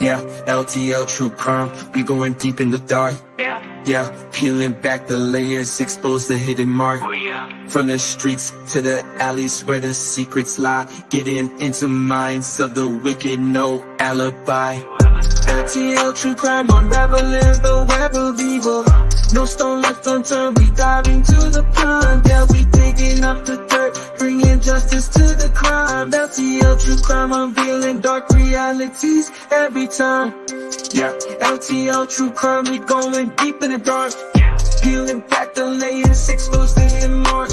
Yeah, LTL True Crime, we going deep in the dark. Yeah, peeling back the layers, expose the hidden mark. From the streets to the alleys where the secrets lie, getting into minds of the wicked, no alibi. LTL True Crime, unraveling the web of evil. No stone left unturned, we dive into the pond. Yeah, we digging up the dirt, bringing justice to the crime. LTL True Crime, unveiling dark realities every time. Yeah, LTL True Crime, we going deep in the dark. Peeling back the layers, expose the hidden mark.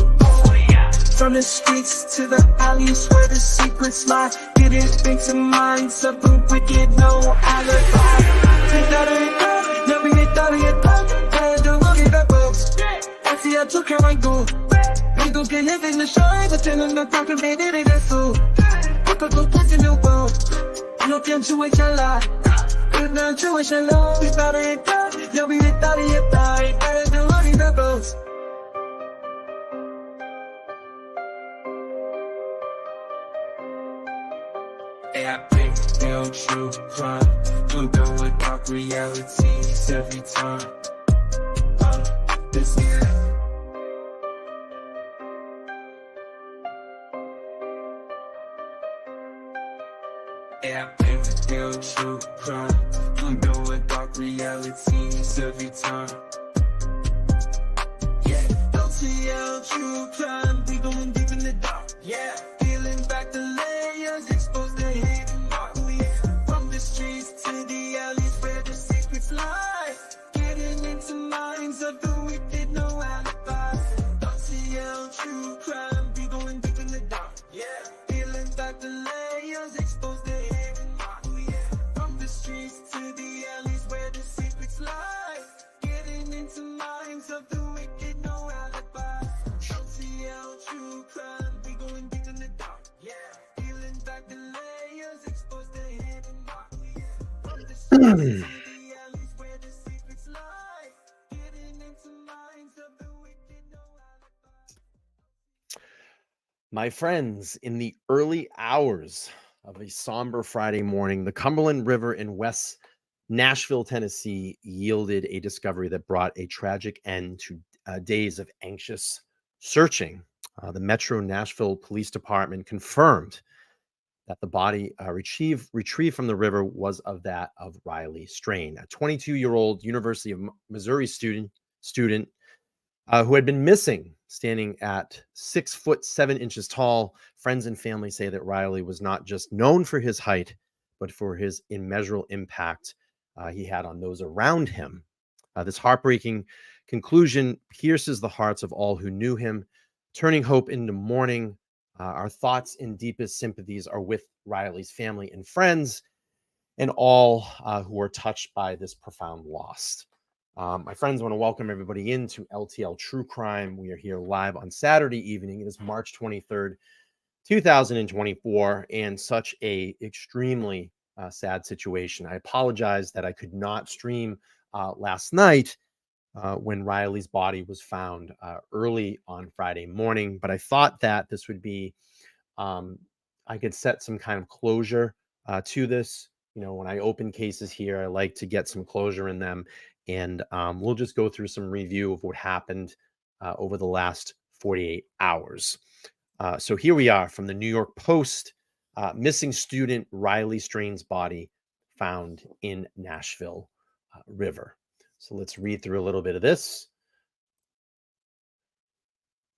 From the streets to the alleys where the secrets lie, getting into minds of the wicked, no alibi. LTL True Crime, go. We don't get hit in the shine, but then I'm not talking about it, that's so. I could go past in the world. No can you wait your life. Good night, you wish your love. We thought it done. You'll be the thought of your die. There's no money that goes. Hey, I think they'll true crime. You know what dark realities every time. This is yeah, I think they'll true crime. You know what dark realities every time. Yeah, LTL True Crime, we going deep in the dark. Yeah, peeling back the layers, expose the hidden mark. From the streets to the alleys where the secrets lie, getting into minds of the wicked, no alibi. LTL True Crime, we going deep in the dark. Yeah, peeling back the layers, expose the hidden mark. From the streets to the alleys where the secrets lie, getting into minds of the wicked, no alibi. LTL True Crime, we going deep in the dark. Yeah, peeling back the layers, expose the hidden mark. From the streets to the alleys where the secrets lie, getting into minds of the wicked, no alibi. My friends, in the early hours of a somber Friday morning, the Cumberland River in West Nashville, Tennessee, yielded a discovery that brought a tragic end to days of anxious searching. The Metro Nashville Police Department confirmed that the body retrieved from the river was of that of Riley Strain, a 22-year-old University of Missouri student who had been missing, standing at 6'7" tall. Friends and family say that Riley was not just known for his height, but for his immeasurable impact he had on those around him. This heartbreaking conclusion pierces the hearts of all who knew him, turning hope into mourning. Our thoughts and deepest sympathies are with Riley's family and friends, and all who are touched by this profound loss. My friends, I want to welcome everybody into LTL True Crime. We are here live on Saturday evening. It is March 23rd, 2024, and such a extremely sad situation. I apologize that I could not stream last night when Riley's body was found early on Friday morning, but I thought that this would be, I could set some kind of closure to this. You know, when I open cases here, I like to get some closure in them. And we'll just go through some review of what happened over the last 48 hours. So here we are from the New York Post. Missing student Riley Strain's body found in Nashville River. So let's read through a little bit of this.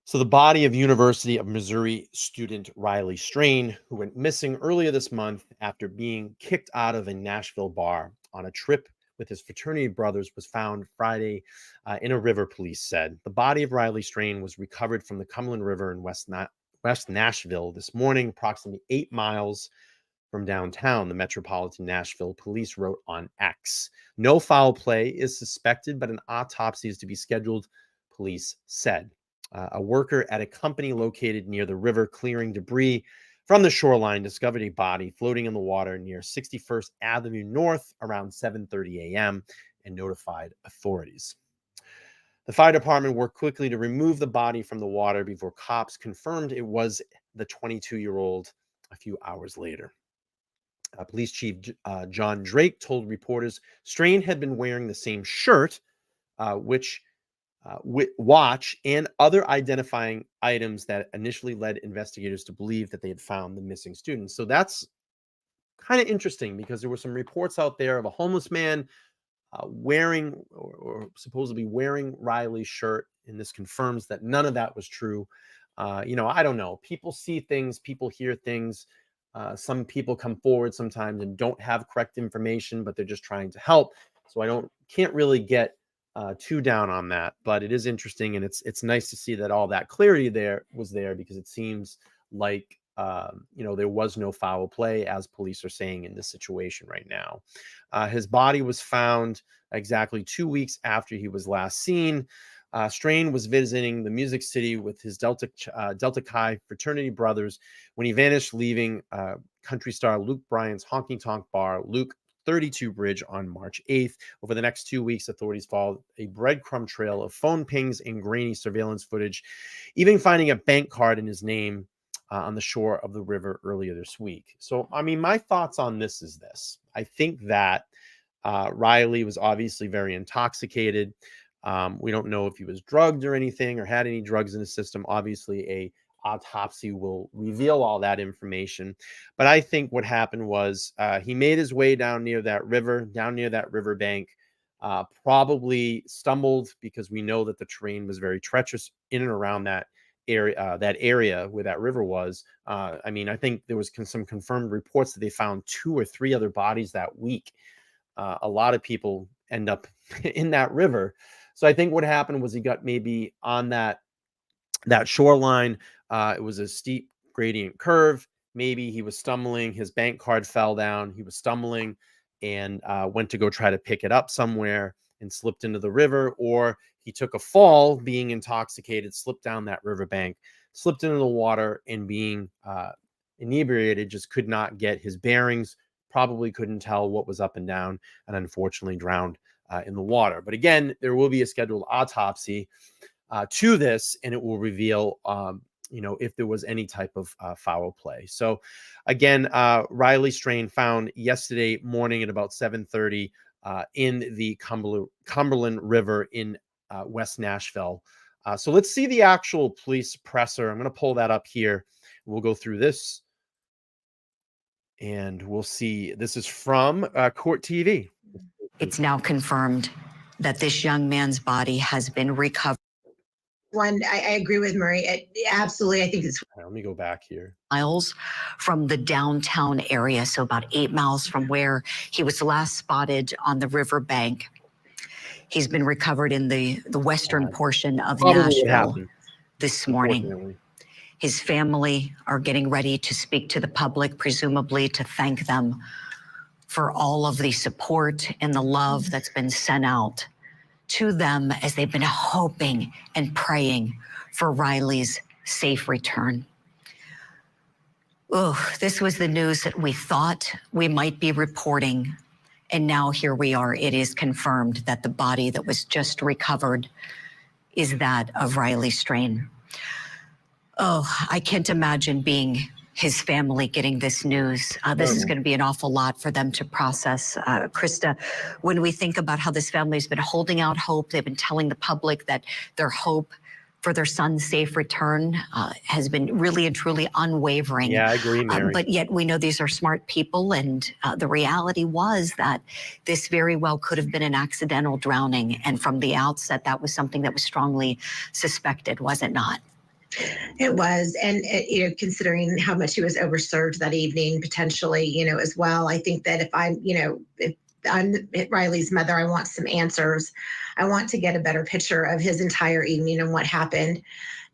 So the body of University of Missouri student Riley Strain, who went missing earlier this month after being kicked out of a Nashville bar on a trip with his fraternity brothers, was found Friday in a river, police said. The body of Riley Strain was recovered from the Cumberland River in West Nashville this morning, approximately 8 miles from downtown. The Metropolitan Nashville Police wrote on X. No foul play is suspected, but an autopsy is to be scheduled, police said. A worker at a company located near the river clearing debris from the shoreline discovered a body floating in the water near 61st Avenue North around 7:30 a.m. and notified authorities. The fire department worked quickly to remove the body from the water before cops confirmed it was the 22-year-old a few hours later. Police Chief John Drake told reporters Strain had been wearing the same shirt, watch, and other identifying items that initially led investigators to believe that they had found the missing students. So that's kind of interesting because there were some reports out there of a homeless man wearing or supposedly wearing Riley's shirt, and this confirms that none of that was true. I don't know. People see things, people hear things. Some people come forward sometimes and don't have correct information, but they're just trying to help. So can't really get too down on that. But it is interesting, and it's nice to see that all that clarity was there because it seems like there was no foul play, as police are saying in this situation right now. His body was found exactly 2 weeks after he was last seen. Strain was visiting the Music City with his Delta Chi fraternity brothers when he vanished, leaving country star Luke Bryan's Honky Tonk Bar, Luke 32 Bridge, on March 8th. Over the next 2 weeks, authorities followed a breadcrumb trail of phone pings and grainy surveillance footage, even finding a bank card in his name on the shore of the river earlier this week. So, my thoughts on this is this. I think that Riley was obviously very intoxicated. We don't know if he was drugged or anything or had any drugs in his system. Obviously, a autopsy will reveal all that information. But I think what happened was he made his way down near that riverbank, probably stumbled because we know that the terrain was very treacherous in and around that area where that river was. I think there was some confirmed reports that they found 2 or 3 other bodies that week. A lot of people end up in that river. So I think what happened was he got maybe on that shoreline. It was a steep gradient curve. Maybe he was stumbling. His bank card fell down. He was stumbling and went to go try to pick it up somewhere and slipped into the river, or he took a fall being intoxicated, slipped down that riverbank, slipped into the water, and being inebriated, just could not get his bearings, probably couldn't tell what was up and down, and unfortunately drowned in the water. But again, there will be a scheduled autopsy to this, and it will reveal if there was any type of foul play. So again, Riley Strain found yesterday morning at about 7:30 in the Cumberland River in West Nashville. So let's see the actual police presser. I'm going to pull that up here. We'll go through this, and we'll see. This is from Court TV. It's now confirmed that this young man's body has been recovered. I agree with Marie. Absolutely. I think it's. Let me go back here. Miles from the downtown area, so about 8 miles from where he was last spotted on the riverbank. He's been recovered in the western portion of Nashville this morning. His family are getting ready to speak to the public, presumably to thank them for all of the support and the love that's been sent out to them as they've been hoping and praying for Riley's safe return. Oh, this was the news that we thought we might be reporting. And now here we are. It is confirmed that the body that was just recovered is that of Riley Strain. Oh, I can't imagine being his family getting this news. This is going to be an awful lot for them to process. Krista, when we think about how this family has been holding out hope, they've been telling the public that their hope for their son's safe return has been really and truly unwavering. Yeah, I agree, Mary. But yet we know these are smart people, and the reality was that this very well could have been an accidental drowning. And from the outset, that was something that was strongly suspected, was it not? It was. And, considering how much he was overserved that evening, potentially, as well, I think that if I'm Riley's mother, I want some answers. I want to get a better picture of his entire evening and what happened,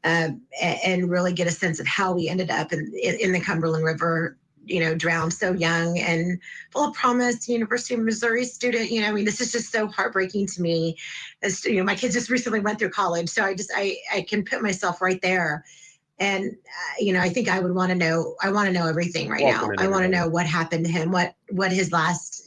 and really get a sense of how we ended up in the Cumberland River, drowned so young and full of promise, University of Missouri student. This is just so heartbreaking to me. As my kids just recently went through college, so I can put myself right there. And, I think I would want to know. I want to know everything right now. I want to know what happened to him, what his last,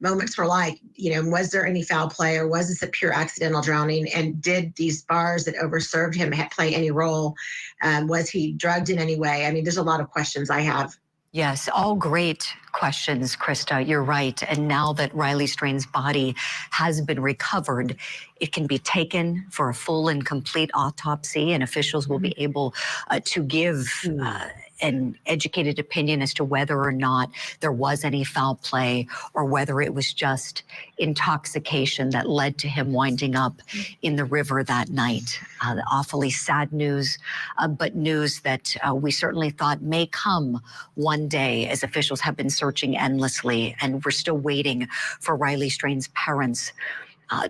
moments were like. Was there any foul play, or was this a pure accidental drowning? And did these bars that overserved him play any role? Was he drugged in any way? There's a lot of questions I have. Yes, all great questions, Krista. You're right. And now that Riley Strain's body has been recovered, it can be taken for a full and complete autopsy, and officials will be able to give an educated opinion as to whether or not there was any foul play or whether it was just intoxication that led to him winding up in the river that night. Awfully sad news, but news that we certainly thought may come one day, as officials have been searching endlessly, and we're still waiting for Riley Strain's parents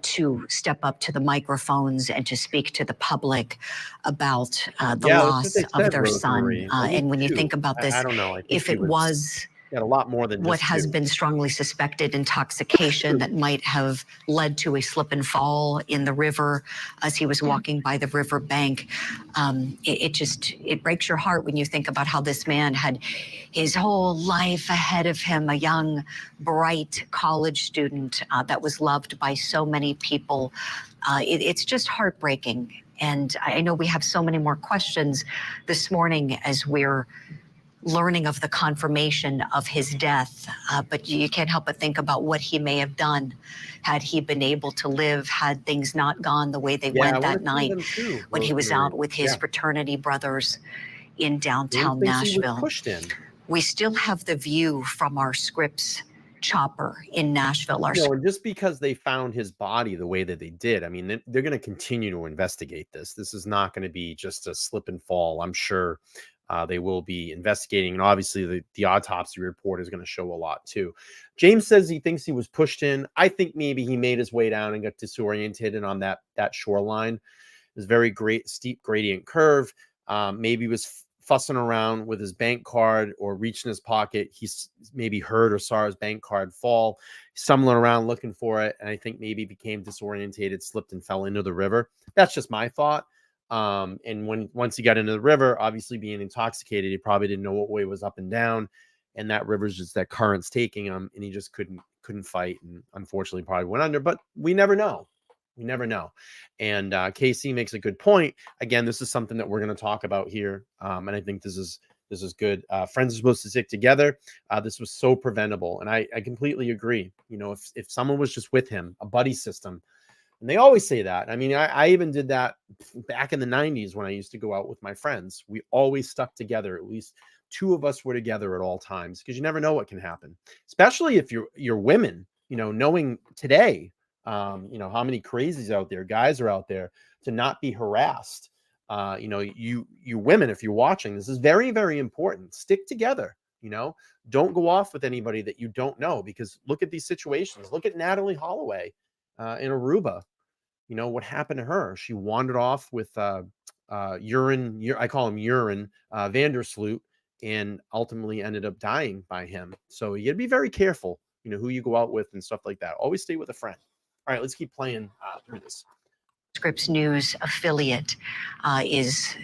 to step up to the microphones and to speak to the public about the Yeah, that's what loss they of said, their son. Rosemary. Only And when you 2. think about this, I don't know. I think if he it was had a lot more than what just has 2. been strongly suspected intoxication that might have led to a slip and fall in the river as he was walking by the river bank. It breaks your heart when you think about how this man had his whole life ahead of him, a young, bright college student that was loved by so many people. It's just heartbreaking. And I know we have so many more questions this morning as we're learning of the confirmation of his death, but you can't help but think about what he may have done had he been able to live, had things not gone the way they Yeah, I went wanna that see night them too, when he was Rosemary. out with his Yeah. fraternity brothers in Who downtown thinks he was Nashville. pushed in? We still have the view from our Scripps chopper in Nashville. Our No, and just because they found his body the way that they did, I mean, they're going to continue to investigate this. This is not going to be just a slip and fall. I'm sure they will be investigating, and obviously the autopsy report is going to show a lot too. James says he thinks he was pushed in. I think maybe he made his way down and got disoriented on that shoreline. It was very steep gradient curve. Maybe he was fussing around with his bank card or reaching his pocket. He's maybe heard or saw his bank card fall, stumbling around looking for it. And I think maybe became disorientated, slipped and fell into the river. That's just my thought. And once he got into the river, obviously being intoxicated, he probably didn't know what way was up and down. And that river's just that current's taking him, and he just couldn't fight. And unfortunately probably went under, but we never know. We never know. And KC makes a good point. Again, this is something that we're going to talk about here. And I think this is good. Friends are supposed to stick together. This was so preventable. And I completely agree. You know, if someone was just with him, a buddy system, and they always say that. I mean, I even did that back in the 90s when I used to go out with my friends. We always stuck together. At least 2 of us were together at all times, because you never know what can happen, especially if you're women, you know, knowing today, you know, how many crazies out there, guys are out there, to not be harassed. You know, you women, if you're watching, this is very, very important. Stick together. You know, don't go off with anybody that you don't know, because look at these situations. Look at Natalie Holloway in Aruba. You know what happened to her? She wandered off with urine. I call him urine Vandersloot, and ultimately ended up dying by him. So you got to be very careful, you know, who you go out with and stuff like that. Always stay with a friend. All right, let's keep playing through this. Scripps News affiliate is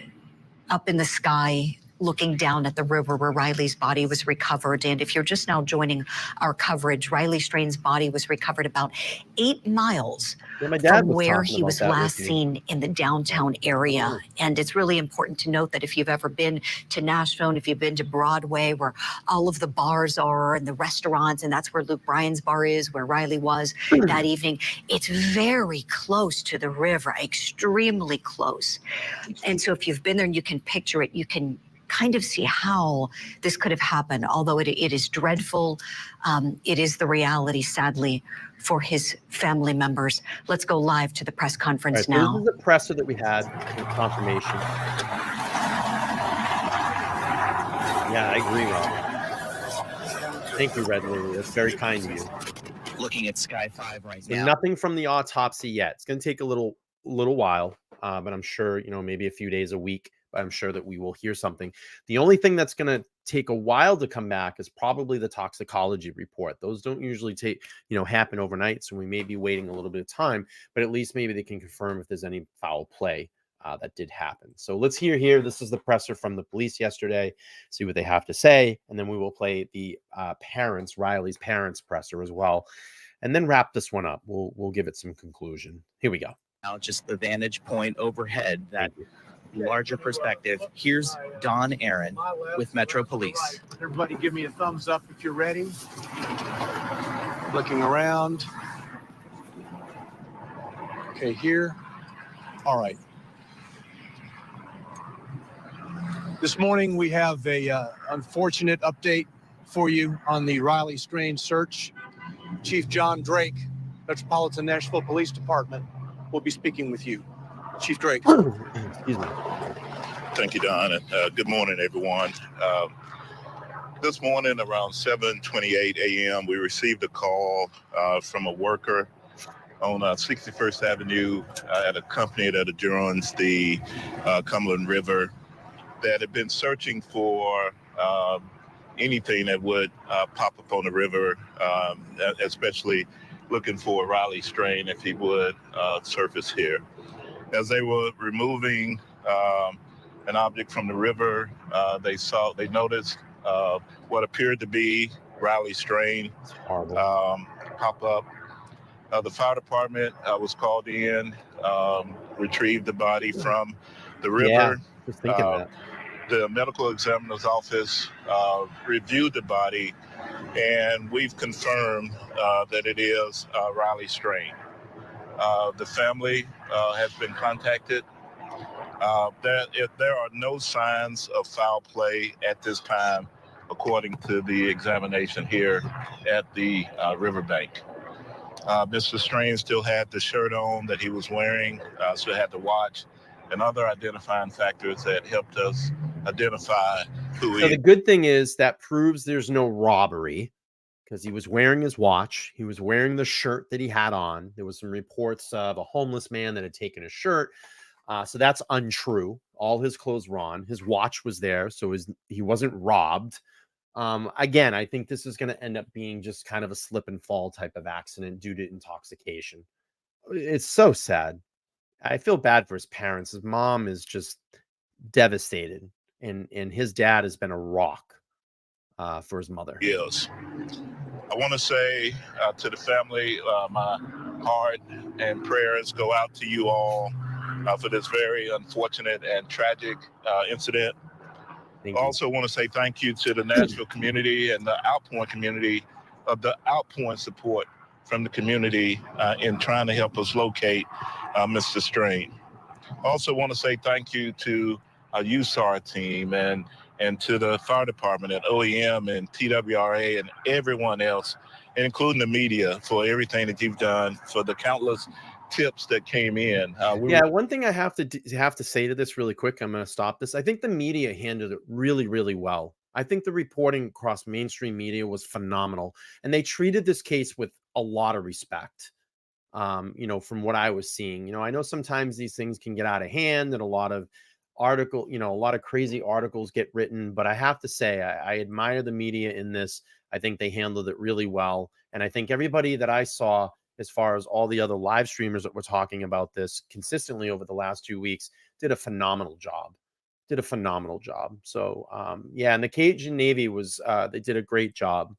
up in the sky looking down at the river where Riley's body was recovered. And if you're just now joining our coverage, Riley Strain's body was recovered about 8 miles from where he was last seen in the downtown area. And it's really important to note that if you've ever been to Nashville, and if you've been to Broadway, where all of the bars are and the restaurants, and that's where Luke Bryan's bar is, where Riley was that evening, it's very close to the river, extremely close. And so if you've been there and you can picture it, you can kind of see how this could have happened. Although it is dreadful, it is the reality, sadly, for his family members. Let's go live to the press conference now. So this is the presser that we had in confirmation. Yeah, I agree, Rob. Thank you, Red Lily. That's very kind of you. Looking at Sky 5 right So now. nothing from the autopsy yet. It's going to take a little while, but I'm sure, you know, maybe a few days, a week. I'm sure that we will hear something. The only thing that's going to take a while to come back is probably the toxicology report. Those don't usually happen overnight. So we may be waiting a little bit of time, but at least maybe they can confirm if there's any foul play that did happen. So let's hear here. This is the presser from the police yesterday. See what they have to say. And then we will play the Riley's parents presser as well. And then wrap this one up. We'll give it some conclusion. Here we go. Now just the vantage point overhead that larger perspective, here's Don Aaron with Metro Police. Everybody give me a thumbs up if you're ready. Looking around. Okay, here. All right. This morning we have a unfortunate update for you on the Riley Strain search. Chief John Drake, Metropolitan Nashville Police Department, will be speaking with you. Chief Drake. Excuse me. Thank you, Don, and good morning, everyone. This morning around 7:28 a.m., we received a call from a worker on 61st Avenue at a company that adjoins the Cumberland River that had been searching for anything that would pop up on the river, especially looking for Riley Strain if he would surface here. As they were removing an object from the river, they noticed what appeared to be Riley Strain pop up. The fire department was called in, retrieved the body from the river. Yeah, just thinking that. The medical examiner's office reviewed the body, and we've confirmed that it is Riley Strain. The family has been contacted. There are no signs of foul play at this time, according to the examination here at the riverbank. Mr. Strain still had the shirt on that he was wearing, still had the watch, and other identifying factors that helped us identify who he So is. the good thing is that proves there's no robbery because he was wearing his watch. He was wearing the shirt that he had on. There was some reports of a homeless man that had taken his shirt. So that's untrue. All his clothes were on. His watch was there. So he wasn't robbed. Again, I think this is going to end up being just kind of a slip and fall type of accident due to intoxication. It's so sad. I feel bad for his parents. His mom is just devastated, and his dad has been a rock for his mother. Is. I want to say to the family, my heart and prayers go out to you all for this very unfortunate and tragic incident. I also want to say thank you to the Nashville community and the Outpoint community of the Outpoint support from the community in trying to help us locate Mr. Strain. I also want to say thank you to our USAR team and to the fire department at OEM and TWRA and everyone else, including the media, for everything that you've done, for the countless tips that came in. One thing I have to say to this really quick, I'm going to stop this. I think the media handled it really, really well. I think the reporting across mainstream media was phenomenal, and they treated this case with a lot of respect. From what I was seeing, I know sometimes these things can get out of hand and a lot of crazy articles get written, but I have to say, I admire the media in this. I think they handled it really well. And I think everybody that I saw, as far as all the other live streamers that were talking about this consistently over the last 2 weeks, did a phenomenal job. So, and the Cajun Navy they did a great job.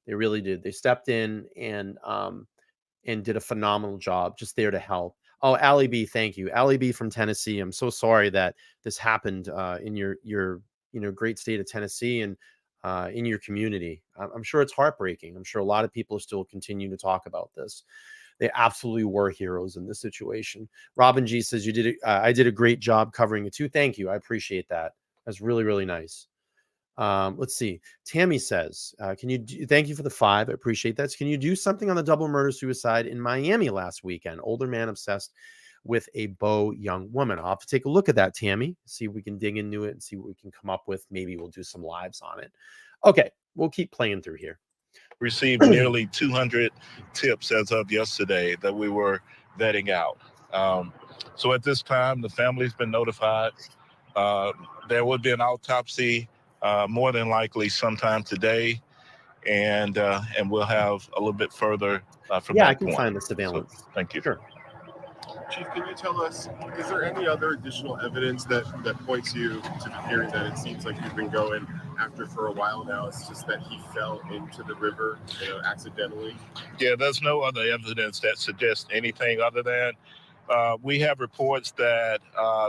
They really did. They stepped in and did a phenomenal job, just there to help. Oh, Allie B, thank you. Allie B from Tennessee. I'm so sorry that this happened in your great state of Tennessee and in your community. I'm sure it's heartbreaking. I'm sure a lot of people are still continuing to talk about this. They absolutely were heroes in this situation. Robin G says I did a great job covering it too. Thank you. I appreciate that. That's really, really nice. Let's see. Tammy says, thank you for the 5. I appreciate that. Can you do something on the double murder suicide in Miami last weekend? Older man obsessed with a beau young woman. I'll have to take a look at that, Tammy, see if we can dig into it and see what we can come up with. Maybe we'll do some lives on it. Okay. We'll keep playing through here. Received nearly 200 tips as of yesterday that we were vetting out. So at this time, the family's been notified. There would be an autopsy more than likely sometime today, and we'll have a little bit further from that I can point. find the surveillance. So, thank you. Sure. Chief, can you tell us, is there any other additional evidence that points you to the theory that it seems like you've been going after for a while now? It's just that he fell into the river, accidentally? Yeah, there's no other evidence that suggests anything other than We have reports that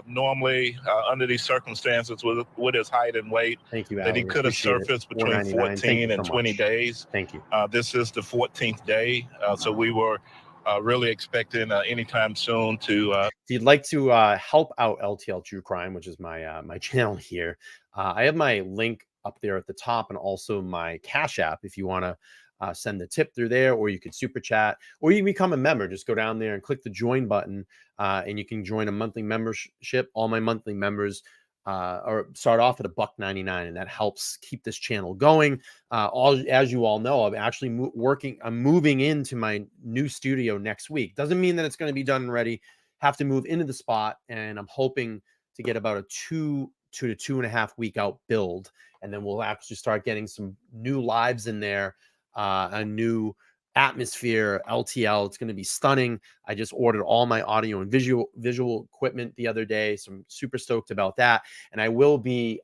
normally, under these circumstances, with his height and weight, Thank you, that he Allie. could have Appreciate it. surfaced between $4.99. Thank 14 you and so 20 much. days. Thank you. This is the 14th day, so we were really expecting anytime soon to. If you'd like to help out LTL True Crime, which is my my channel here, I have my link up there at the top, and also my Cash App if you want to send the tip through there, or you could super chat, or you can become a member. Just go down there and click the join button, and you can join a monthly membership. All my monthly members or start off at $1.99, and that helps keep this channel going. As you all know, I'm actually I'm moving into my new studio next week. Doesn't mean that it's going to be done and ready. Have to move into the spot, and I'm hoping to get about a 2 to 2.5 week out build, and then we'll actually start getting some new lives in there, a new atmosphere. LTL, it's going to be stunning. I just ordered all my audio and visual equipment the other day, so I'm super stoked about that. And I will be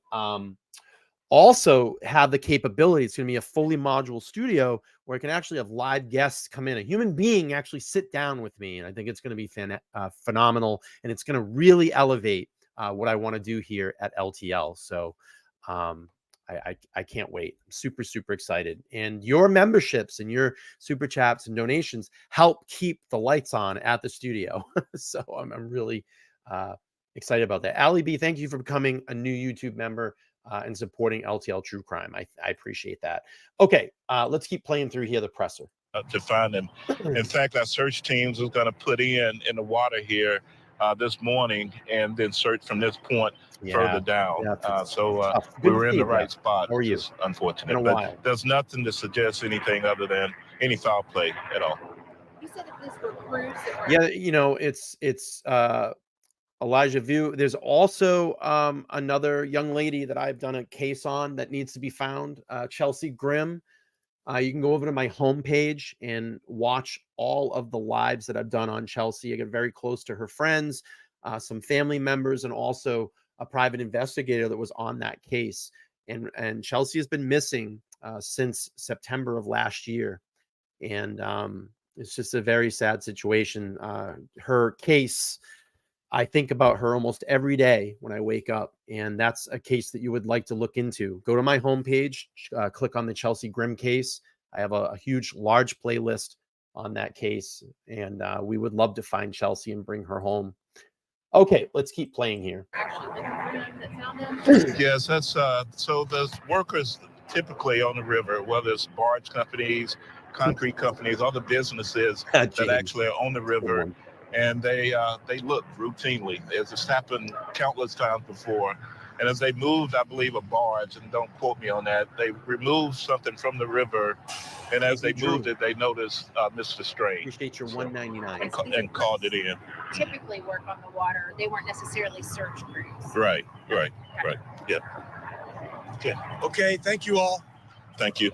also have the capability. It's going to be a fully modular studio where I can actually have live guests come in, a human being actually sit down with me, and I think it's going to be phenomenal, and it's going to really elevate what I want to do here at LTL. So I can't wait. I'm super, super excited. And your memberships and your super chats and donations help keep the lights on at the studio. So I'm really excited about that. Ali B, thank you for becoming a new YouTube member and supporting LTL True Crime. I appreciate that. Okay, let's keep playing through here the presser. To find him. In fact, our search teams was going to put in the water here this morning, and then search from this point further down. Yeah, so tough. we Good were to in see the you, right Jeff. spot. How are you? Which is unfortunate, Been a but while. there's nothing to suggest anything other than any foul play at all. You said that these were crews that were. Yeah, you know, it's Elijah View. There's also another young lady that I've done a case on that needs to be found, Chelsea Grimm. You can go over to my homepage and watch all of the lives that I've done on Chelsea. I get very close to her friends, some family members, and also a private investigator that was on that case. And Chelsea has been missing since September of last year. And it's just a very sad situation. Her case, I think about her almost every day when I wake up, and that's a case that you would like to look into. Go to my homepage, click on the Chelsea Grimm case. I have a huge, large playlist on that case, and we would love to find Chelsea and bring her home. Okay, let's keep playing here. Yes, that's so those workers typically on the river, whether it's barge companies, concrete companies, other businesses that actually are on the river, and they look routinely. It's happened countless times before. And as they moved, I believe, a barge, and don't quote me on that, they removed something from the river, and as they moved it, they noticed Mr. Strange. Appreciate your $1.99 and called it in. Typically work on the water. They weren't necessarily search crews. Right. Yeah. Okay. Okay. Thank you all. Thank you.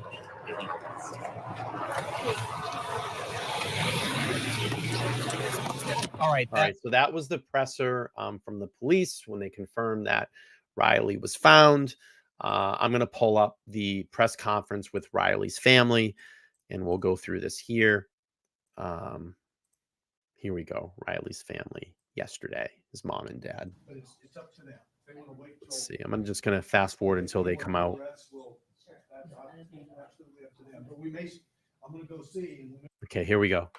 All right. All right. So that was the presser from the police when they confirmed that Riley was found. I'm going to pull up the press conference with Riley's family, and we'll go through this here. Here we go. Riley's family yesterday, his mom and dad. It's up to them. They want to wait. Let's see. I'm just going to fast forward until they come out. Absolutely up to them. But I'm going to go see. Okay, here we go.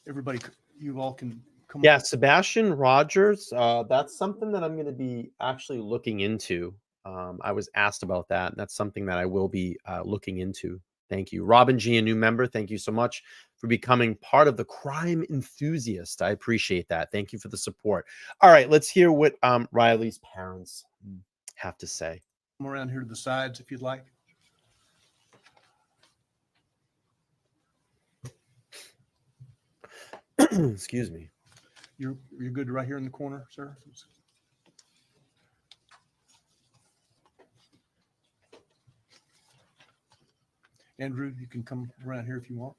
Everybody, you all can come. Yeah, Sebastian Rogers. That's something that I'm going to be actually looking into. I was asked about that. That's something that I will be looking into. Thank you. Robin G, a new member. Thank you so much for becoming part of the Crime Enthusiast. I appreciate that. Thank you for the support. All right, let's hear what Riley's parents have to say. Come around here to the sides if you'd like. Excuse me. You're good right here in the corner, sir. Andrew, you can come around here if you want.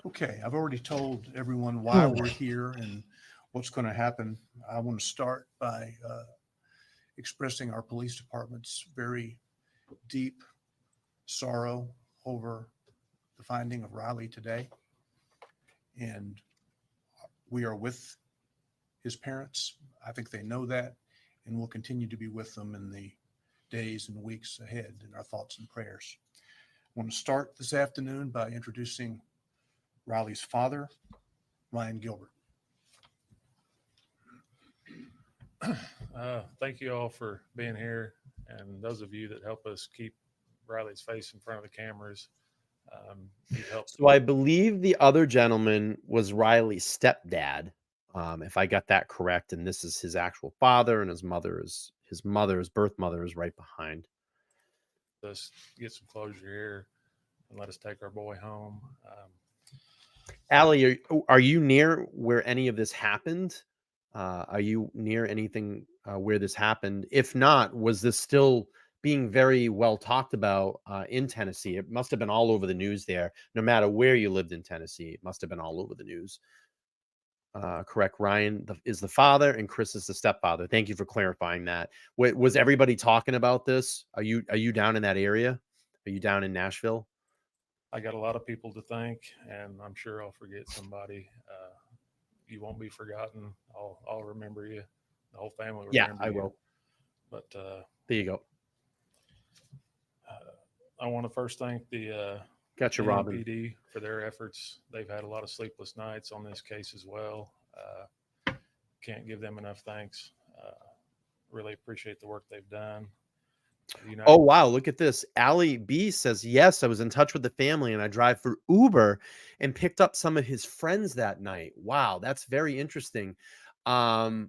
Okay, I've already told everyone why we're here and what's going to happen. I want to start by expressing our police department's very deep sorrow over the finding of Riley today. And we are with his parents. I think they know that, and we'll continue to be with them in the days and weeks ahead in our thoughts and prayers. I want to start this afternoon by introducing Riley's father, Ryan Gilbert. Thank you all for being here, and those of you that help us keep Riley's face in front of the cameras. You've helped. So I believe the other gentleman was Riley's stepdad, if I got that correct. And this is his actual father, and his birth mother is right behind. Us get some closure here and let us take our boy home. Allie, are you near where any of this happened? Are you near anything where this happened? If not, was this still being very well talked about in Tennessee? It must have been all over the news there. No matter where you lived in Tennessee, it must have been all over the news. Correct. Ryan is the father and Chris is the stepfather. Thank you for clarifying that. Was everybody talking about this? Are you down in that area? Are you down in Nashville? I got a lot of people to thank, and I'm sure I'll forget somebody. You won't be forgotten. I'll remember you. The whole family will remember you. will. But there you go. I want to first thank the Gotcha, Robin. NPD for their efforts. They've had a lot of sleepless nights on this case as well. Can't give them enough thanks. Really appreciate the work they've done. Oh, wow. Look at this. Allie B says, yes, I was in touch with the family and I drive for Uber and picked up some of his friends that night. Wow. That's very interesting. So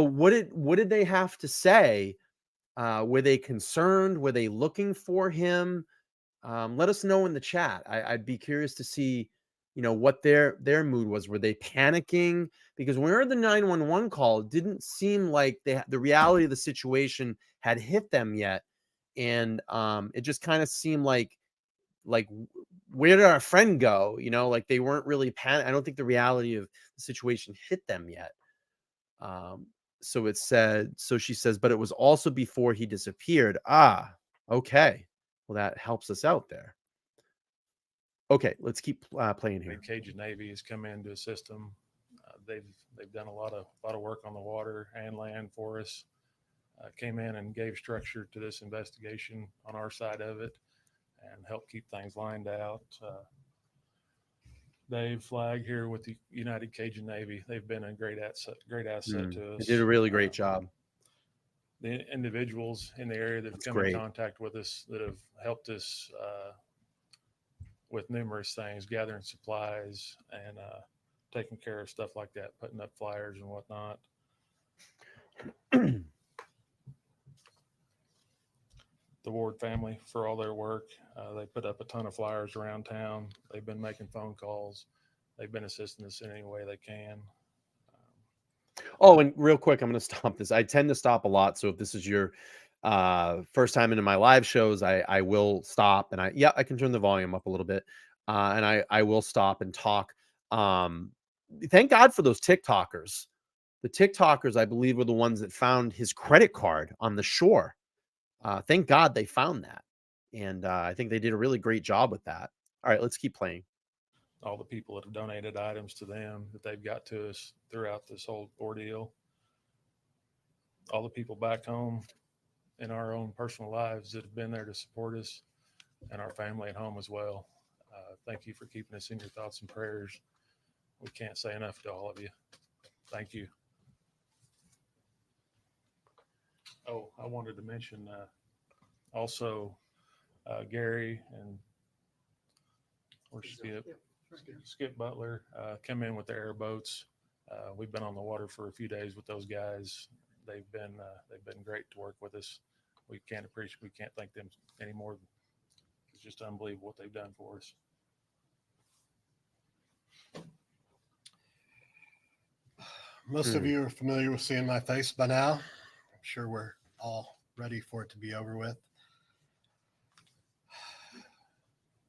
what did they have to say? Were they concerned? Were they looking for him? Let us know in the chat. I'd be curious to see, what their mood was. Were they panicking? Because when we heard the 911 call, it didn't seem like the reality of the situation had hit them yet. And it just kind of seemed like where did our friend go? Like they weren't really I don't think the reality of the situation hit them yet. So she says, but it was also before he disappeared. Okay. Well, that helps us out there. Okay, let's keep playing here. Cajun Navy has come in to assist them. They've done a lot of work on the water and land for us. Came in and gave structure to this investigation on our side of it, and helped keep things lined out. Dave Flag here with the United Cajun Navy. They've been a great asset to us. They did a really great job. The individuals in the area that have come in contact with us that have helped us with numerous things, gathering supplies and taking care of stuff like that, putting up flyers and whatnot. The Ward family for all their work. They put up a ton of flyers around town. They've been making phone calls. They've been assisting us in any way they can. Oh, and real quick, I'm going to stop this. I tend to stop a lot. So if this is your first time into my live shows, I will stop and I can turn the volume up a little bit. And I will stop and talk. Thank God for those TikTokers. The TikTokers, I believe, were the ones that found his credit card on the shore. Thank God they found that. And I think they did a really great job with that. All right, let's keep playing. All the people that have donated items to them that they've got to us throughout this whole ordeal. All the people back home in our own personal lives that have been there to support us, and our family at home as well. Thank you for keeping us in your thoughts and prayers. We can't say enough to all of you. Thank you. Oh, I wanted to mention also Gary and Skip Butler come in with the airboats. We've been on the water for a few days with those guys. They've been great to work with us. We can't thank them anymore. It's just unbelievable what they've done for us. Most of you are familiar with seeing my face by now. I'm sure we're all ready for it to be over with.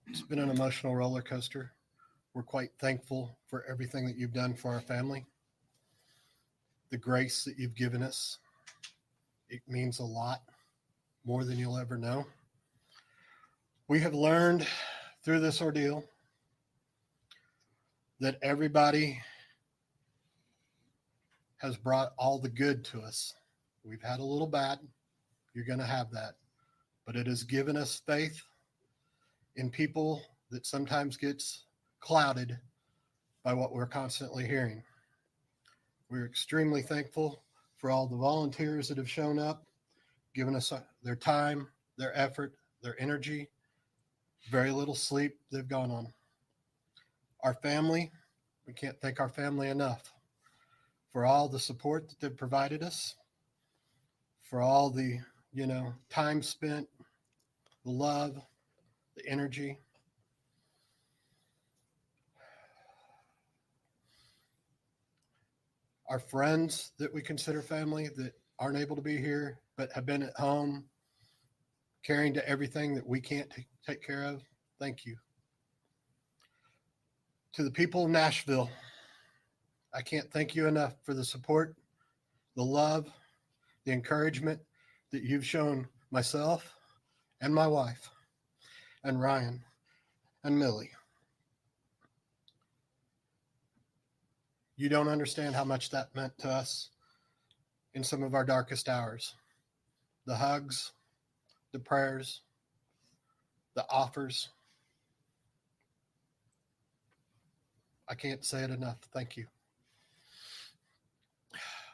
It's been an emotional roller coaster. We're quite thankful for everything that you've done for our family, the grace that you've given us. It means a lot, more than you'll ever know. We have learned through this ordeal that everybody has brought all the good to us. We've had a little bad. You're going to have that. But it has given us faith in people that sometimes gets clouded by what we're constantly hearing. We're extremely thankful for all the volunteers that have shown up, given us their time, their effort, their energy. Very little sleep they've gone on. Our family, we can't thank our family enough for all the support that they've provided us, for all the, time spent, the love, the energy. Our friends that we consider family that aren't able to be here, but have been at home, caring to everything that we can't take care of. Thank you. To the people of Nashville, I can't thank you enough for the support, the love, the encouragement that you've shown myself and my wife and Ryan and Millie. You don't understand how much that meant to us in some of our darkest hours. The hugs, the prayers, the offers. I can't say it enough. Thank you.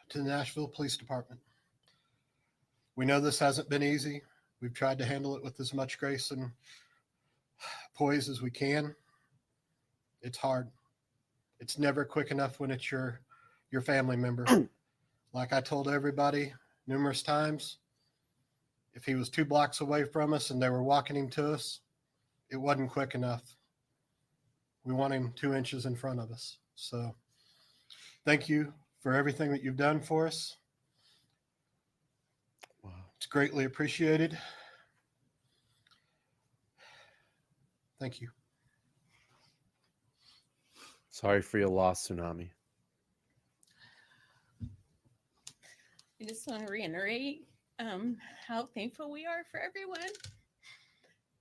To the Nashville Police Department. We know this hasn't been easy. We've tried to handle it with as much grace and poise as we can. It's hard. It's never quick enough when it's your family member. Like I told everybody numerous times, if he was 2 blocks away from us and they were walking him to us, it wasn't quick enough. We want him 2 inches in front of us. So thank you for everything that you've done for us. Wow. It's greatly appreciated. Thank you. Sorry for your loss, Tsunami. I just want to reiterate how thankful we are for everyone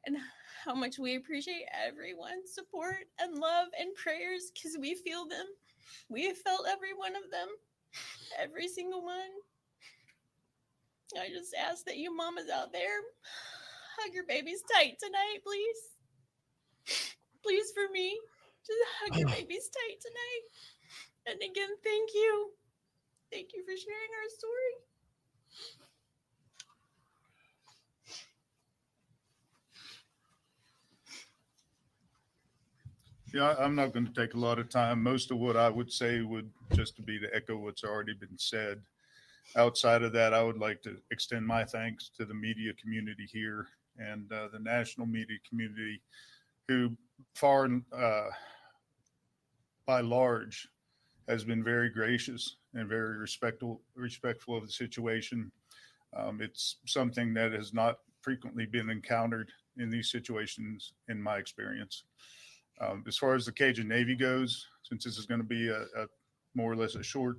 and how much we appreciate everyone's support and love and prayers, because we feel them. We have felt every one of them, every single one. I just ask that you mamas out there hug your babies tight tonight, please. Please, for me, just hug your babies tight tonight. And again, thank you. Thank you for sharing our story. Yeah, I'm not going to take a lot of time. Most of what I would say would just be to echo what's already been said. Outside of that, I would like to extend my thanks to the media community here and the national media community, who far and by large has been very gracious and very respectful of the situation. It's something that has not frequently been encountered in these situations, in my experience. As far as the Cajun Navy goes, since this is going to be a more or less a short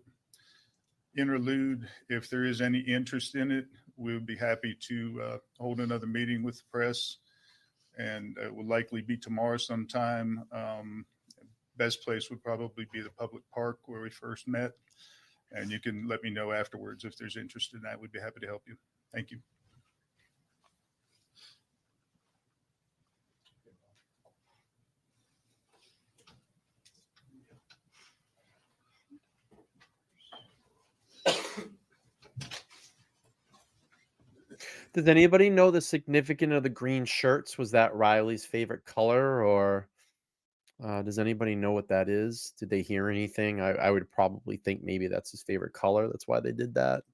interlude, if there is any interest in it, we would be happy to hold another meeting with the press, and it will likely be tomorrow sometime. Best place would probably be the public park where we first met, and you can let me know afterwards if there's interest in that. We'd be happy to help you. Thank you. Does anybody know the significance of the green shirts? Was that Riley's favorite color, or does anybody know what that is? Did they hear anything? I would probably think maybe that's his favorite color. That's why they did that.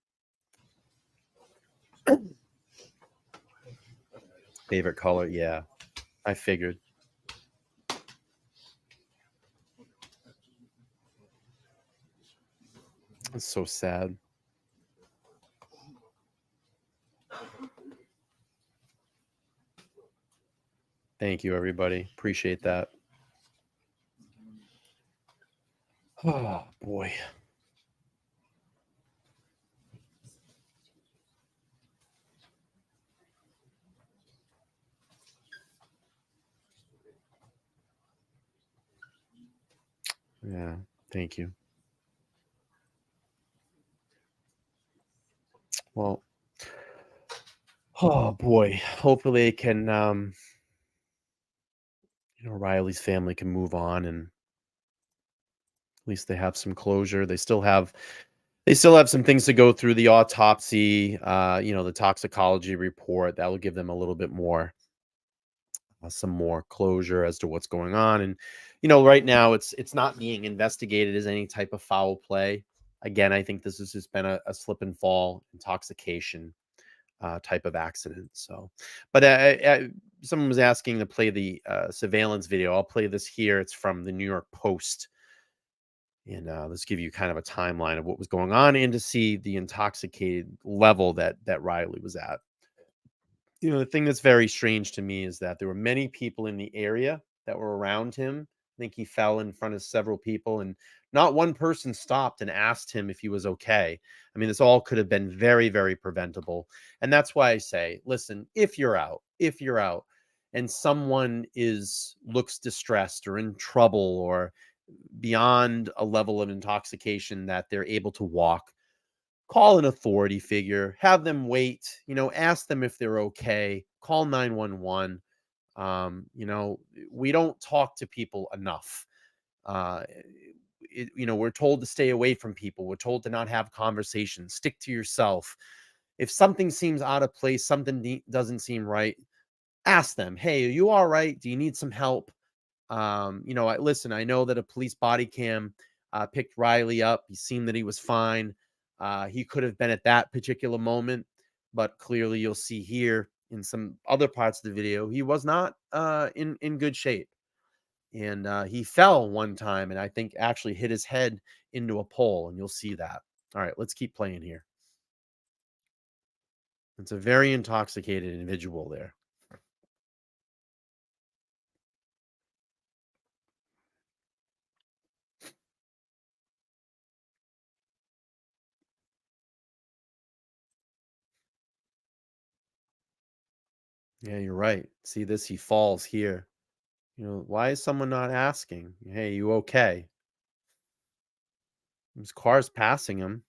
Favorite color, yeah. I figured. It's so sad. Thank you, everybody. Appreciate that. Oh, boy. Yeah, thank you. Well, oh boy. Hopefully it can Riley's family can move on, and at least they have some closure. They still have some things to go through, the autopsy, the toxicology report. That will give them a little bit more some more closure as to what's going on. And right now it's not being investigated as any type of foul play. Again, I think this has just been a slip and fall intoxication type of accident. So, but someone was asking to play the surveillance video. I'll play this here. It's from the New York Post. And let's give you kind of a timeline of what was going on and to see the intoxicated level that Riley was at. The thing that's very strange to me is that there were many people in the area that were around him. I think he fell in front of several people, and not one person stopped and asked him if he was okay. I mean, this all could have been very, very preventable. And that's why I say, listen, if you're out and someone looks distressed or in trouble or beyond a level of intoxication that they're able to walk, call an authority figure, have them wait, ask them if they're okay, call 911. We don't talk to people enough. We're told to stay away from people. We're told to not have conversations, stick to yourself. If something seems out of place, something doesn't seem right, ask them, hey, are you all right? Do you need some help? Listen, I know that a police body cam picked Riley up. He seemed that he was fine. He could have been at that particular moment, but clearly you'll see here in some other parts of the video, he was not in good shape. And he fell one time and I think actually hit his head into a pole, and you'll see that. All right, let's keep playing here. It's a very intoxicated individual there. Yeah, you're right. See this? He falls here. Why is someone not asking, hey, you okay? His car's passing him.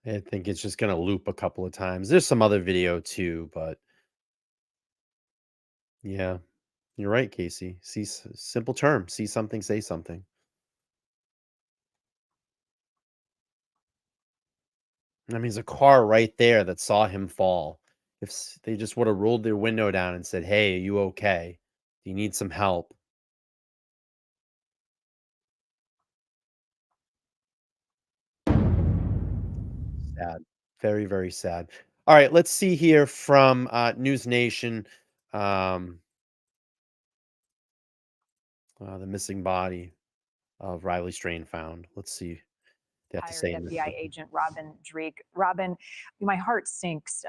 I think it's just going to loop a couple of times. There's some other video too, but yeah, you're right, Casey. Simple term. See something, say something. I mean, there's a car right there that saw him fall. If they just would have rolled their window down and said, hey, are you okay? Do you need some help? Sad. Very, very sad. All right, let's see here from News Nation. The missing body of Riley Strain found. Let's see. They have to say FBI agent Robin Dreek. Robin, my heart sinks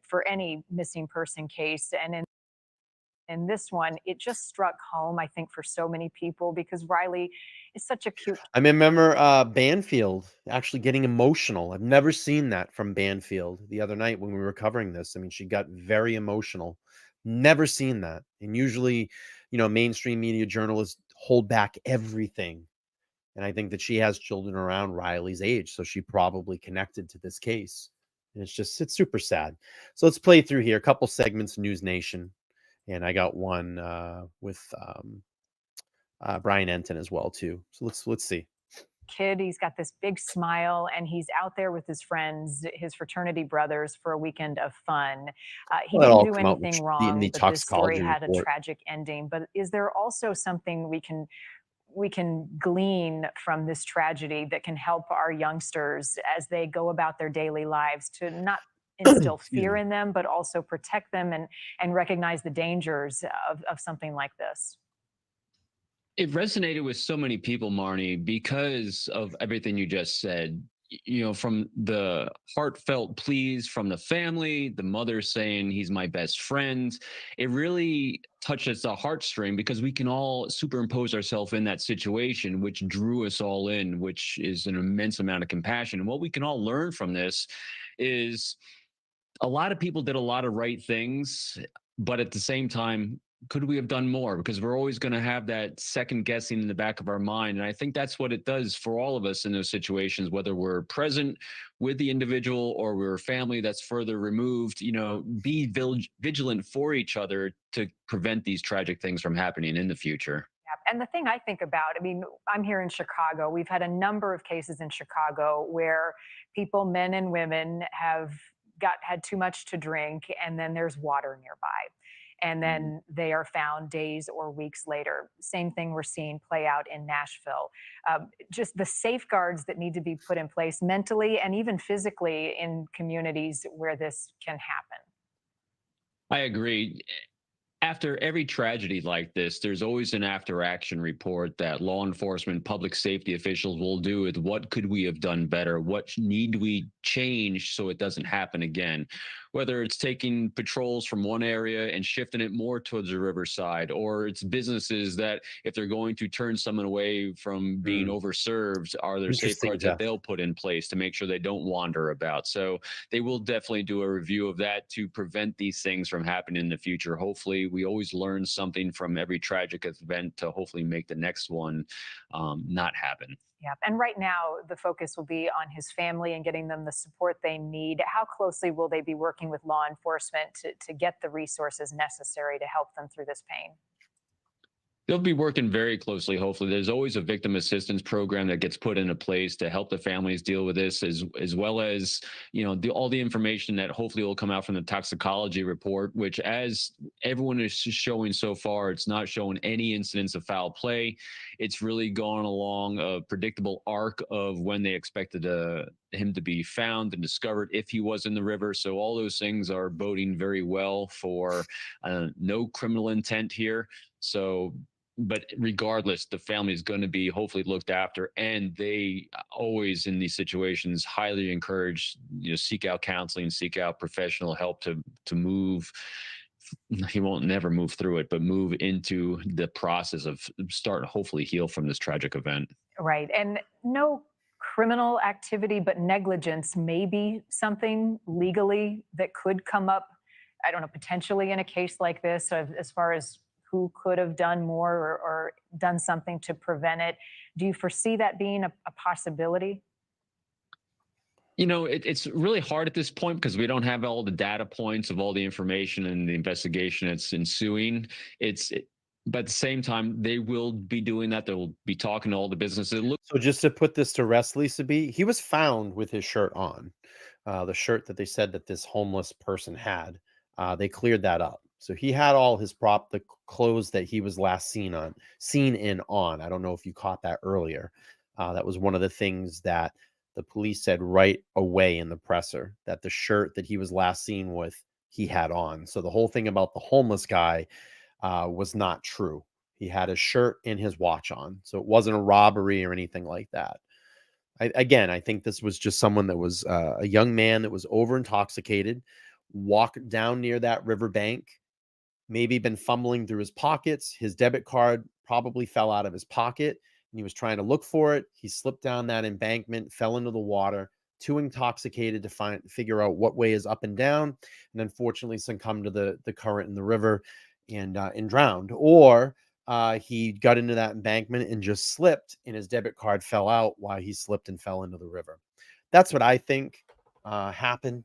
for any missing person case, and in this one, it just struck home. I think for so many people because Riley is such a cute. I remember Banfield actually getting emotional. I've never seen that from Banfield the other night when we were covering this. I mean, she got very emotional. Never seen that. And usually, mainstream media journalists hold back everything. And I think that she has children around Riley's age, so she probably connected to this case And it's super sad. So let's play through here a couple segments, News Nation. And I got one with Brian Enton as well too. So let's see. Kid, he's got this big smile, and he's out there with his friends, his fraternity brothers, for a weekend of fun. He Well, it all didn't do come out anything in wrong, the but this toxicology story had a report. tragic ending. But is there also something we can glean from this tragedy that can help our youngsters as they go about their daily lives to not instill fear in them, but also protect them and recognize the dangers of something like this? It resonated with so many people, Marnie, because of everything you just said. You know, from the heartfelt pleas from the family, the mother saying he's my best friend, it really touches the heartstring because we can all superimpose ourselves in that situation, which drew us all in, which is an immense amount of compassion. And what we can all learn from this is a lot of people did a lot of right things, but at the same time, could we have done more? Because we're always going to have that second guessing in the back of our mind. And I think that's what it does for all of us in those situations, whether we're present with the individual or we're a family that's further removed. You know, be vigilant for each other to prevent these tragic things from happening in the future. And the thing I think about, I mean, I'm here in Chicago. We've had a number of cases in Chicago where people, men and women, have had too much to drink, and then there's water nearby. And then they are found days or weeks later. Same thing we're seeing play out in Nashville. Just the safeguards that need to be put in place mentally and even physically in communities where this can happen. I agree. After every tragedy like this, there's always an after action report that law enforcement, public safety officials will do with what could we have done better? What need we change so it doesn't happen again? Whether it's taking patrols from one area and shifting it more towards the riverside, or it's businesses that if they're going to turn someone away from being overserved, are there safeguards that they'll put in place to make sure they don't wander about? So they will definitely do a review of that to prevent these things from happening in the future. Hopefully, we always learn something from every tragic event to hopefully make the next one not happen. Yeah. And right now, the focus will be on his family and getting them the support they need. How closely will they be working with law enforcement to get the resources necessary to help them through this pain? They'll be working very closely, hopefully. There's always a victim assistance program that gets put into place to help the families deal with this, as well as, you know, all the information that hopefully will come out from the toxicology report, which, as everyone is showing so far, it's not showing any incidents of foul play. It's really gone along a predictable arc of when they expected him to be found and discovered if he was in the river. So all those things are boding very well for no criminal intent here. So, but regardless, the family is going to be hopefully looked after, and they always in these situations highly encourage, you know, seek out counseling, seek out professional help to move. He won't never move through it, but move into the process of start hopefully heal from this tragic event. Right. And no criminal activity, but negligence may be something legally that could come up, I don't know, potentially in a case like this, as far as who could have done more or done something to prevent it. Do you foresee that being a possibility? You know, it's really hard at this point because we don't have all the data points of all the information and the investigation that's ensuing. But at the same time, they will be doing that. They'll be talking to all the businesses. So just to put this to rest, Lisa B, he was found with his shirt on, the shirt that they said that this homeless person had. They cleared that up. So he had all his the clothes that he was last seen in on. I don't know if you caught that earlier. That was one of the things that the police said right away in the presser, that the shirt that he was last seen with, he had on. So the whole thing about the homeless guy was not true. He had a shirt and his watch on. So it wasn't a robbery or anything like that. I think this was just someone that was a young man that was over intoxicated, walked down near that riverbank, maybe been fumbling through his pockets. His debit card probably fell out of his pocket and he was trying to look for it. He slipped down that embankment, fell into the water, too intoxicated to figure out what way is up and down, and unfortunately succumbed to the current in the river and drowned. Or he got into that embankment and just slipped, and his debit card fell out while he slipped and fell into the river. That's what I think happened.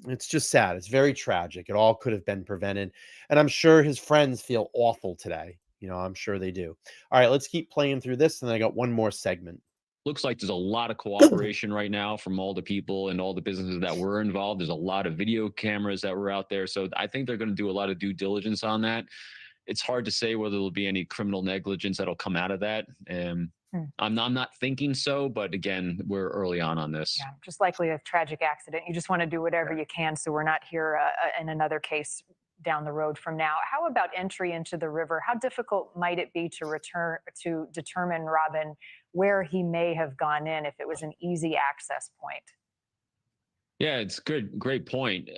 It's just sad. It's very tragic. It all could have been prevented. And I'm sure his friends feel awful today. You know, I'm sure they do. All right, let's keep playing through this. And then I got one more segment. Looks like there's a lot of cooperation right now from all the people and all the businesses that were involved. There's a lot of video cameras that were out there. So I think they're going to do a lot of due diligence on that. It's hard to say whether there'll be any criminal negligence that'll come out of that. I'm not thinking so, but again, we're early on this. Yeah, just likely a tragic accident. You just want to do whatever you can so we're not here in another case down the road from now. How about entry into the river? How difficult might it be to determine, Robin, where he may have gone in if it was an easy access point? Yeah, it's good. Great point.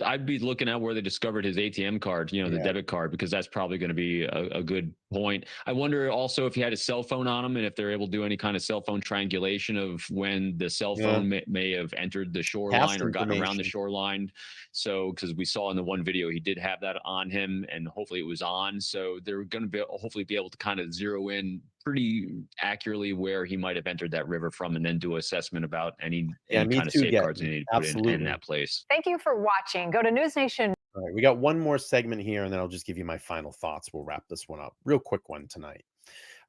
I'd be looking at where they discovered his ATM card, you know, the debit card, because that's probably going to be a good point. I wonder also if he had a cell phone on him and if they're able to do any kind of cell phone triangulation of when the cell phone may have entered the shoreline or gotten around the shoreline. So, because we saw in the one video, he did have that on him and hopefully it was on. So they're going to be hopefully be able to kind of zero in pretty accurately where he might have entered that river from and then do assessment about any kind of safeguards they need to put in that place. Thank you for watching. Go to News Nation. All right, we got one more segment here, and then I'll just give you my final thoughts. We'll wrap this one up. Real quick one tonight.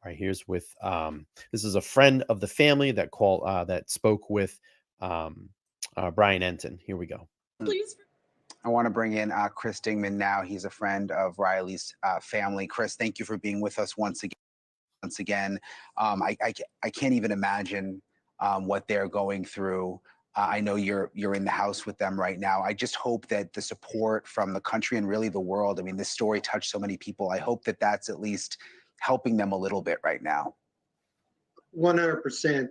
All right, here's with this is a friend of the family that spoke with Brian Enton. Here we go. Please. I want to bring in Chris Dingman now. He's a friend of Riley's family. Chris, thank you for being with us once again. I can't even imagine what they're going through. I know you're in the house with them right now. I just hope that the support from the country and really the world, I mean, this story touched so many people. I hope that that's at least helping them a little bit right now. 100%.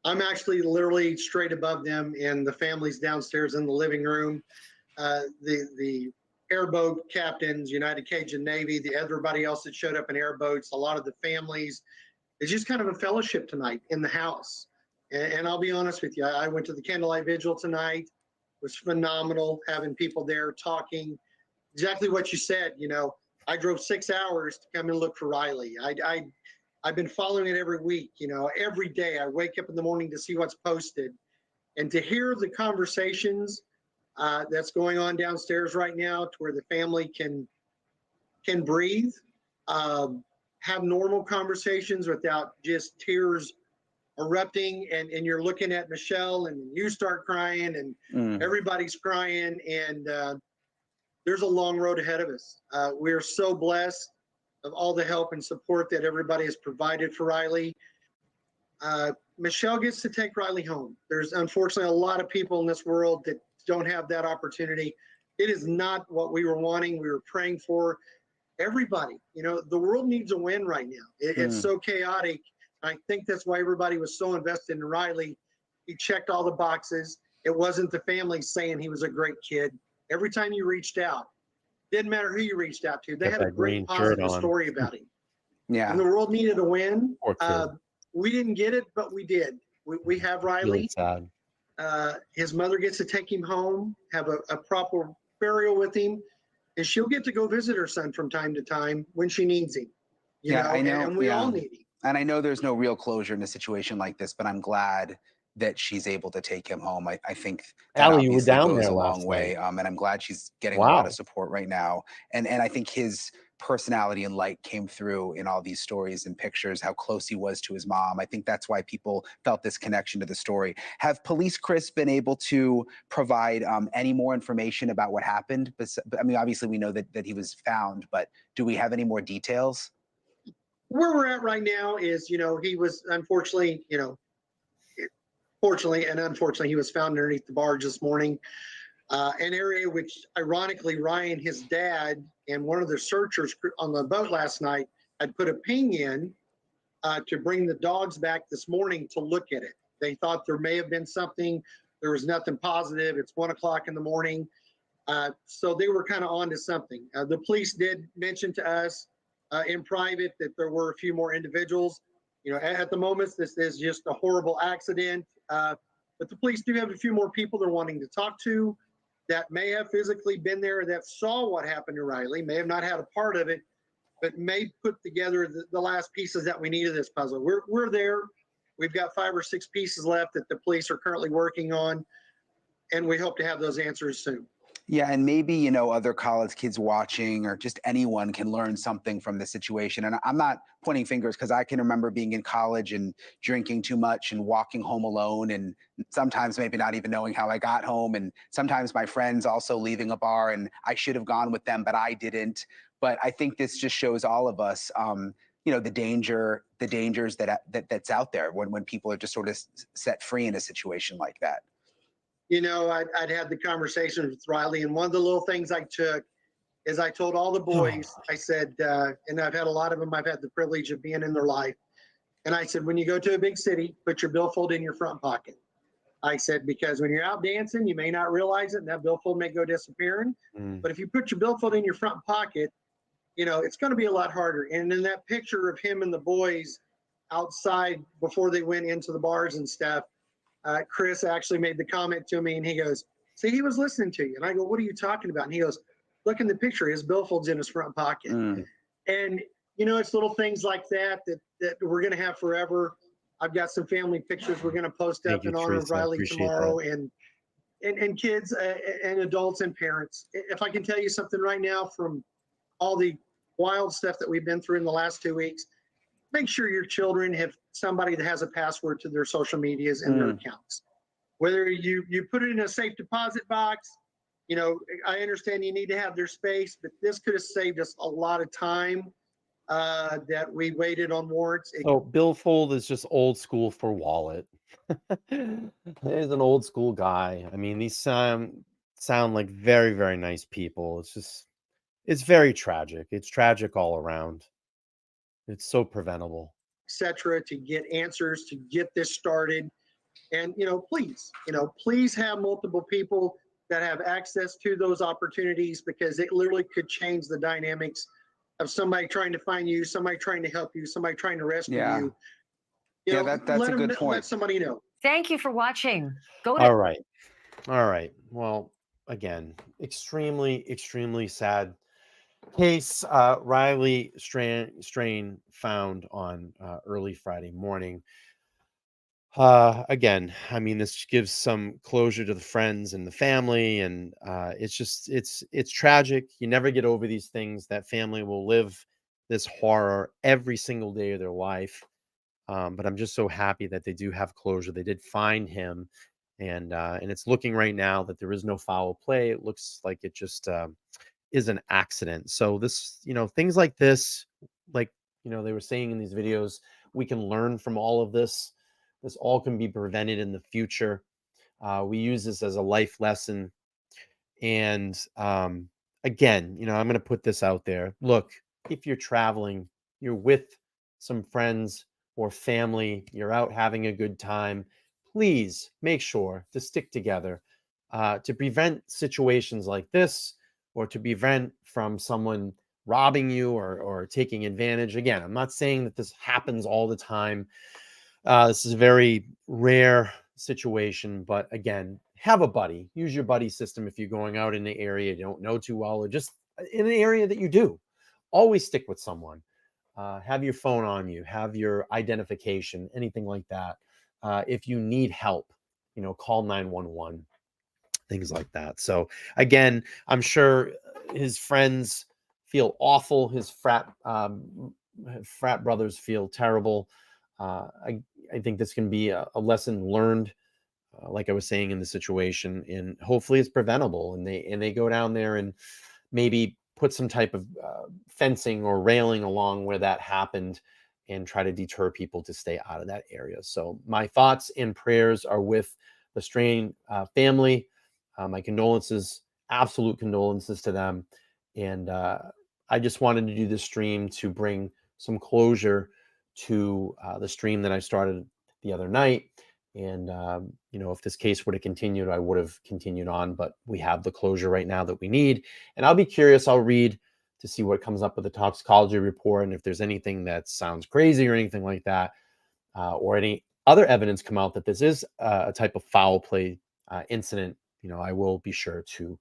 I'm actually literally straight above them, and the family's downstairs in the living room. The airboat captains, United Cajun Navy, everybody else that showed up in airboats, a lot of the families. It's just kind of a fellowship tonight in the house. And I'll be honest with you, I went to the candlelight vigil tonight. It was phenomenal having people there talking. Exactly what you said. You know, I drove 6 hours to come and look for Riley. I've been following it every week. You know, every day I wake up in the morning to see what's posted, and to hear the conversations that's going on downstairs right now, to where the family can breathe, have normal conversations without just tears erupting, and you're looking at Michelle and you start crying and everybody's crying, and there's a long road ahead of us. We're so blessed of all the help and support that everybody has provided for Riley. Michelle gets to take Riley home. There's unfortunately a lot of people in this world that don't have that opportunity. It is not what we were wanting. We were praying for everybody. You know, the world needs a win right now. It's so chaotic. I think that's why everybody was so invested in Riley. He checked all the boxes. It wasn't the family saying he was a great kid. Every time you reached out, didn't matter who you reached out to, they had a great positive story about him. Yeah. And the world needed a win. We didn't get it, but we did. We have Riley. Really sad. His mother gets to take him home, have a proper burial with him, and she'll get to go visit her son from time to time when she needs him. You know, I know. And we all need him. And I know there's no real closure in a situation like this, but I'm glad that she's able to take him home. I think that Allie, you were down goes there a last long way. night. And I'm glad she's getting a lot of support right now. And I think his personality and light came through in all these stories and pictures, how close he was to his mom. I think that's why people felt this connection to the story. Have police, Chris, been able to provide any more information about what happened? I mean, obviously we know that he was found, but do we have any more details? Where we're at right now is, you know, he was unfortunately, you know, fortunately and unfortunately, he was found underneath the barge this morning. An area which, ironically, Ryan, his dad, and one of the searchers on the boat last night had put a ping in to bring the dogs back this morning to look at it. They thought there may have been something. There was nothing positive. It's 1 o'clock in the morning. So they were kind of on to something. The police did mention to us in private that there were a few more individuals. You know, at the moment, this is just a horrible accident. But the police do have a few more people they're wanting to talk to that may have physically been there, that saw what happened to Riley, may have not had a part of it, but may put together the last pieces that we need of this puzzle. We're there. We've got 5 or 6 pieces left that the police are currently working on, and we hope to have those answers soon. Yeah, and maybe, you know, other college kids watching or just anyone can learn something from the situation. And I'm not pointing fingers because I can remember being in college and drinking too much and walking home alone, and sometimes maybe not even knowing how I got home. And sometimes my friends also leaving a bar and I should have gone with them, but I didn't. But I think this just shows all of us, you know, the dangers that's out there when people are just sort of set free in a situation like that. You know, I'd had the conversation with Riley, and one of the little things I took is I told all the boys, I said, and I've had a lot of them, I've had the privilege of being in their life. And I said, when you go to a big city, put your billfold in your front pocket. I said, because when you're out dancing, you may not realize it, and that billfold may go disappearing. But if you put your billfold in your front pocket, you know, it's going to be a lot harder. And in that picture of him and the boys outside before they went into the bars and stuff, Chris actually made the comment to me, and he goes, see, he was listening to you. And I go, what are you talking about? And he goes, look in the picture, his billfold's in his front pocket. And, you know, it's little things like that we're going to have forever. I've got some family pictures we're going to post up in honor of Riley tomorrow, and kids and adults and parents. If I can tell you something right now from all the wild stuff that we've been through in the last 2 weeks, make sure your children have somebody that has a password to their social medias and their accounts. Whether you put it in a safe deposit box, you know, I understand you need to have their space, but this could have saved us a lot of time that we waited on warrants. So billfold is just old school for wallet. There's an old school guy. I mean, these sound like very, very nice people. It's very tragic. It's tragic all around. It's so preventable. Etc. to get answers, to get this started. And, you know, please have multiple people that have access to those opportunities, because it literally could change the dynamics of somebody trying to find you, somebody trying to help you, somebody trying to rescue you. You know, that's a good point. Let somebody know. Thank you for watching. Go to All right. Well, again, extremely sad case. Riley Strain found on early Friday morning. Again, I mean, this gives some closure to the friends and the family, and it's tragic. You never get over these things. That family will live this horror every single day of their life. But I'm just so happy that they do have closure. They did find him, and it's looking right now that there is no foul play. It looks like it just is an accident. So this, you know, things like this, like, you know, they were saying in these videos, we can learn from all of this. This all can be prevented in the future. We use this as a life lesson. And again, you know, I'm going to put this out there. Look, if you're traveling, you're with some friends or family, you're out having a good time, please make sure to stick together to prevent situations like this, or to prevent from someone robbing you or taking advantage. Again, I'm not saying that this happens all the time. This is a very rare situation, but again, have a buddy. Use your buddy system if you're going out in the area you don't know too well, or just in an area that you do. Always stick with someone. Have your phone on you. Have your identification, anything like that. If you need help, you know, call 911, things like that. So again, I'm sure his friends feel awful. His frat brothers feel terrible. I think this can be a lesson learned, like I was saying, in the situation, and hopefully it's preventable. And they go down there and maybe put some type of fencing or railing along where that happened, and try to deter people to stay out of that area. So my thoughts and prayers are with the Strain family. My condolences, absolute condolences to them. And I just wanted to do this stream to bring some closure to the stream that I started the other night. And, you know, if this case would have continued, I would have continued on, but we have the closure right now that we need. And I'll be curious, I'll read to see what comes up with the toxicology report. And if there's anything that sounds crazy or anything like that, or any other evidence come out that this is a type of foul play incident, you know, I will be sure to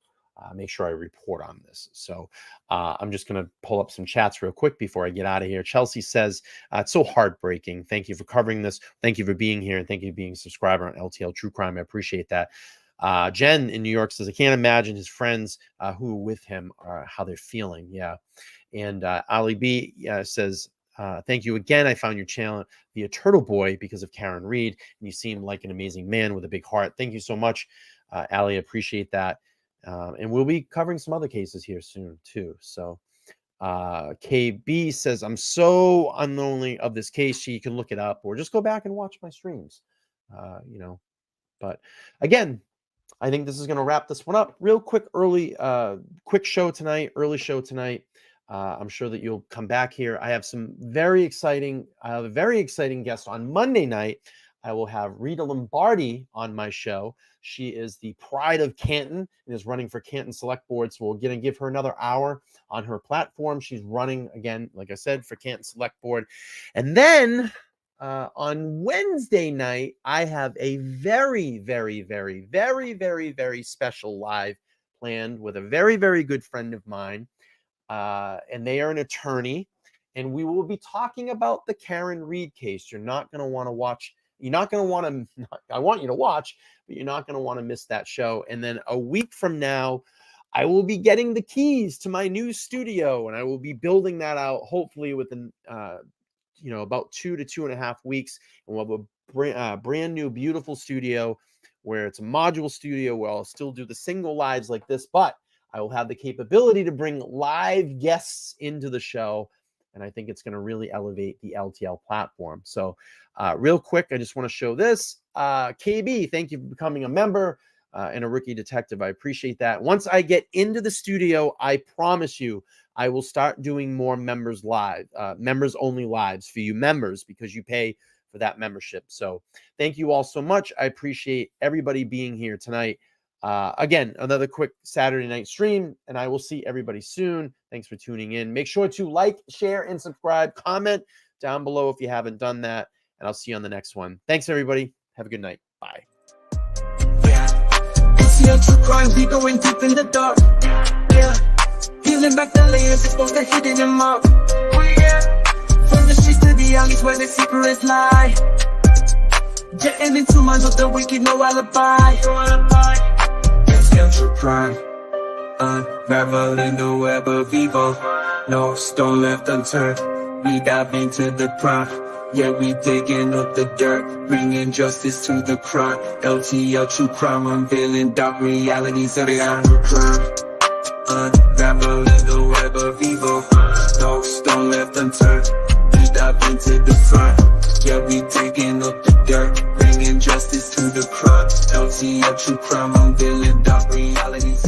make sure I report on this. So I'm just going to pull up some chats real quick before I get out of here. Chelsea says, it's so heartbreaking. Thank you for covering this. Thank you for being here. And thank you for being a subscriber on LTL True Crime. I appreciate that. Jen in New York says, I can't imagine his friends who were with him, how they're feeling. Yeah. And Ali B says, thank you again. I found your channel via Turtle Boy because of Karen Reed. And you seem like an amazing man with a big heart. Thank you so much, Ali. Appreciate that. And we'll be covering some other cases here soon too. So KB says, I'm so unknowing of this case. You can look it up or just go back and watch my streams. But again, I think this is going to wrap this one up real quick. Early show tonight. I'm sure that you'll come back here. I have a very exciting guest on Monday night. I will have Rita Lombardi on my show. She is the pride of Canton and is running for Canton Select Board. So we're going to give her another hour on her platform. She's running again, like I said, for Canton Select Board. And then on Wednesday night, I have a very, very, very, very, very, very special live planned with a very, very good friend of mine. And they are an attorney. And we will be talking about the Karen Reed case. You're not going to want to watch. You're not going to want to, I want you to watch, but you're not going to want to miss that show. And then a week from now, I will be getting the keys to my new studio, and I will be building that out hopefully within, about 2 to 2.5 weeks. And we'll have a brand new, beautiful studio where it's a module studio where I'll still do the single lives like this, but I will have the capability to bring live guests into the show. And I think it's going to really elevate the LTL platform. So real quick, I just want to show this. KB, thank you for becoming a member and a rookie detective. I appreciate that. Once I get into the studio, I promise you, I will start doing more members live, members only lives for you members because you pay for that membership. So thank you all so much. I appreciate everybody being here tonight. Again, another quick Saturday night stream, and I will see everybody soon. Thanks for tuning in. Make sure to like, share, and subscribe. Comment down below if you haven't done that, and I'll see you on the next one. Thanks, everybody. Have a good night. Bye. True crime, we going deep in the dark. Yeah, peeling back the layers, expose the hidden and mark. From the streets to the alleys where the secrets lie. Getting into minds of the wicked, no alibi. True crime, unraveling the web of evil. No stone left unturned. We dive into the crime. Yeah, we digging up the dirt, bringing justice to the crime. LTL True Crime, unveiling dark realities of the crime. Unraveling the web of evil. No stone left unturned. We dive into the front. Yeah, we digging up the dirt, bringing justice to the crime. LTL True Crime, unveiling dark realities.